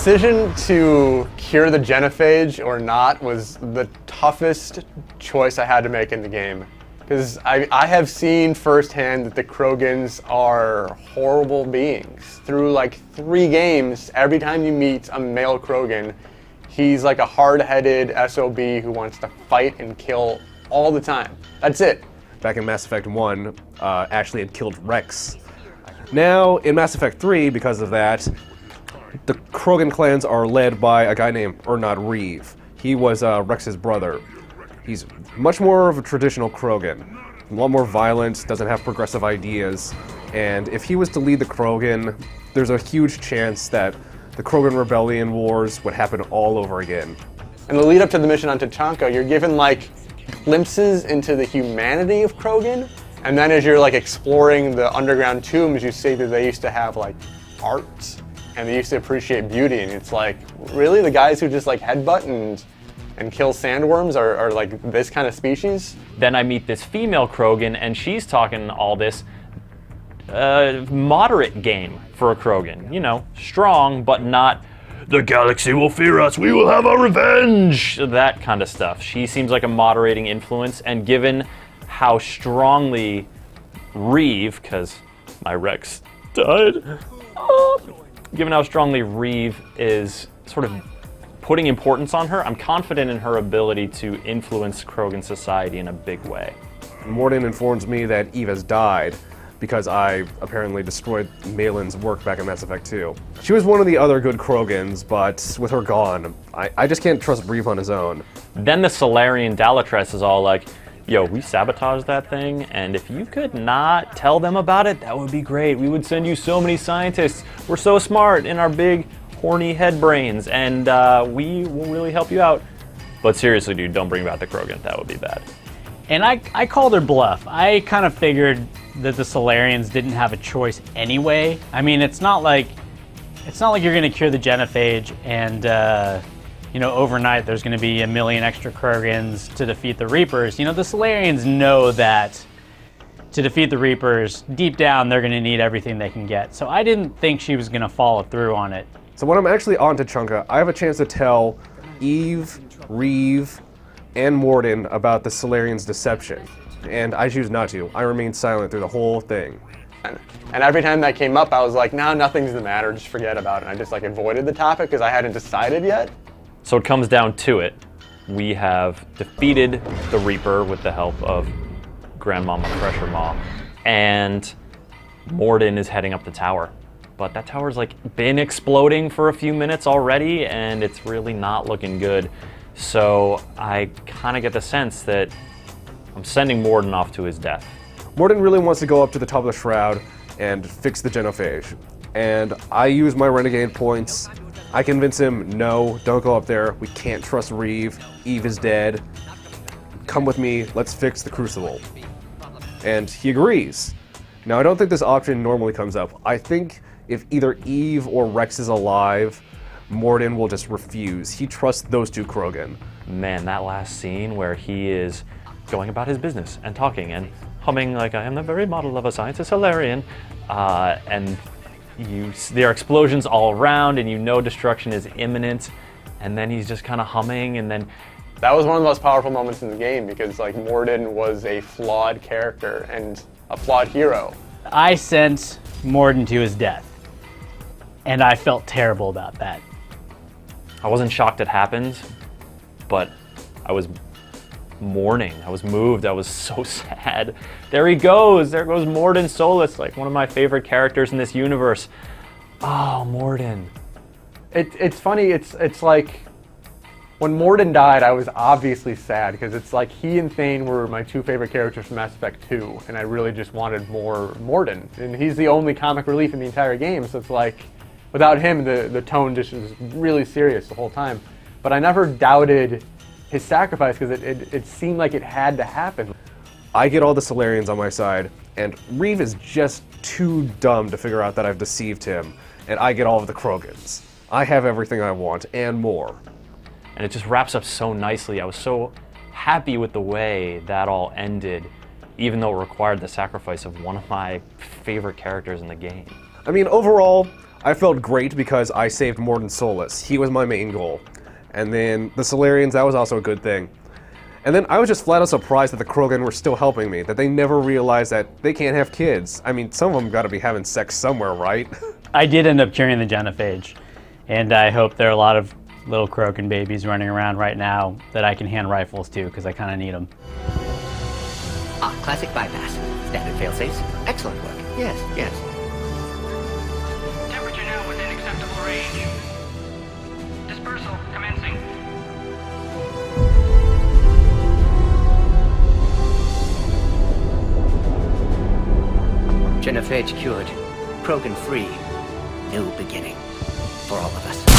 decision to cure the genophage or not was the toughest choice I had to make in the game. Because I have seen firsthand that the Krogans are horrible beings. Through like 3 games, every time you meet a male Krogan, he's like a hard-headed SOB who wants to fight and kill all the time. That's it. Back in Mass Effect 1, Ashley had killed Rex. Now, in Mass Effect 3, because of that, the Krogan clans are led by a guy named Reeve. He was Rex's brother. He's much more of a traditional Krogan. A lot more violent, doesn't have progressive ideas, and if he was to lead the Krogan, there's a huge chance that the Krogan Rebellion Wars would happen all over again. In the lead up to the mission on Tuchanka, you're given like glimpses into the humanity of Krogan, and then as you're like exploring the underground tombs, you see that they used to have like art, and they used to appreciate beauty, and it's like, really? The guys who just like headbutt and kill sandworms are like this kind of species? Then I meet this female Krogan, and she's talking all this moderate game for a Krogan. You know, strong, but not, the galaxy will fear us, we will have our revenge, that kind of stuff. She seems like a moderating influence, and given how strongly Reeve, because my Rex died, given how strongly Reeve is sort of putting importance on her, I'm confident in her ability to influence Krogan society in a big way. Morden informs me that Eve has died because I apparently destroyed Malin's work back in Mass Effect 2. She was one of the other good Krogans, but with her gone, I just can't trust Reeve on his own. Then the Solarian Dalatress is all like, yo, we sabotaged that thing, and if you could not tell them about it, that would be great. We would send you so many scientists. We're so smart in our big, horny head brains, and we will really help you out. But seriously, dude, don't bring back the Krogan. That would be bad. And I called her bluff. I kind of figured that the Solarians didn't have a choice anyway. I mean, it's not like you're going to cure the genophage and you know, overnight there's going to be 1 million extra Krogans to defeat the Reapers. You know, the Solarians know that to defeat the Reapers, deep down they're going to need everything they can get. So I didn't think she was going to follow through on it. So when I'm actually on Tuchanka, I have a chance to tell Eve, Reeve, and Morden about the Solarians' deception. And I choose not to. I remain silent through the whole thing. And every time that came up, I was like, no, nothing's the matter, just forget about it. And I just like avoided the topic because I hadn't decided yet. So it comes down to it. We have defeated the Reaper with the help of Grandmama Pressure Maw, and Morden is heading up the tower. But that tower's like been exploding for a few minutes already, and it's really not looking good. So I kind of get the sense that I'm sending Morden off to his death. Morden really wants to go up to the top of the Shroud and fix the genophage. And I use my renegade points. I convince him, no, don't go up there. We can't trust Reeve. Eve is dead. Come with me, let's fix the Crucible. And he agrees. Now, I don't think this option normally comes up. I think if either Eve or Rex is alive, Morden will just refuse. He trusts those 2 Krogan. Man, that last scene where he is going about his business and talking and humming like, I am the very model of a scientist Solarian, and there are explosions all around, and you know destruction is imminent, and then he's just kind of humming, and then... That was one of the most powerful moments in the game because like Morden was a flawed character and a flawed hero. I sent Morden to his death, and I felt terrible about that. I wasn't shocked it happened, but I was mourning. I was moved. I was so sad. There he goes. There goes Morden Solus, like one of my favorite characters in this universe. Oh, Morden. It's funny. It's like when Morden died, I was obviously sad because it's like he and Thane were my 2 favorite characters from Mass Effect 2, and I really just wanted more Morden. And he's the only comic relief in the entire game, so it's like without him, the tone just was really serious the whole time. But I never doubted his sacrifice because it seemed like it had to happen. I get all the Solarians on my side, and Reeve is just too dumb to figure out that I've deceived him, and I get all of the Krogans. I have everything I want, and more. And it just wraps up so nicely. I was so happy with the way that all ended, even though it required the sacrifice of one of my favorite characters in the game. I mean, overall, I felt great because I saved Morden Solus. He was my main goal. And then the Solarians, that was also a good thing. And then I was just flat out surprised that the Krogan were still helping me, that they never realized that they can't have kids. I mean, some of them gotta be having sex somewhere, right? I did end up curing the genophage, and I hope there are a lot of little Krogan babies running around right now that I can hand rifles to, because I kind of need them. Ah, classic bypass. Standard failsafes. Excellent work. Yes, yes. Temperature now within acceptable range. Dispersal commencing. Genophage cured. Krogan free. New beginning. For all of us.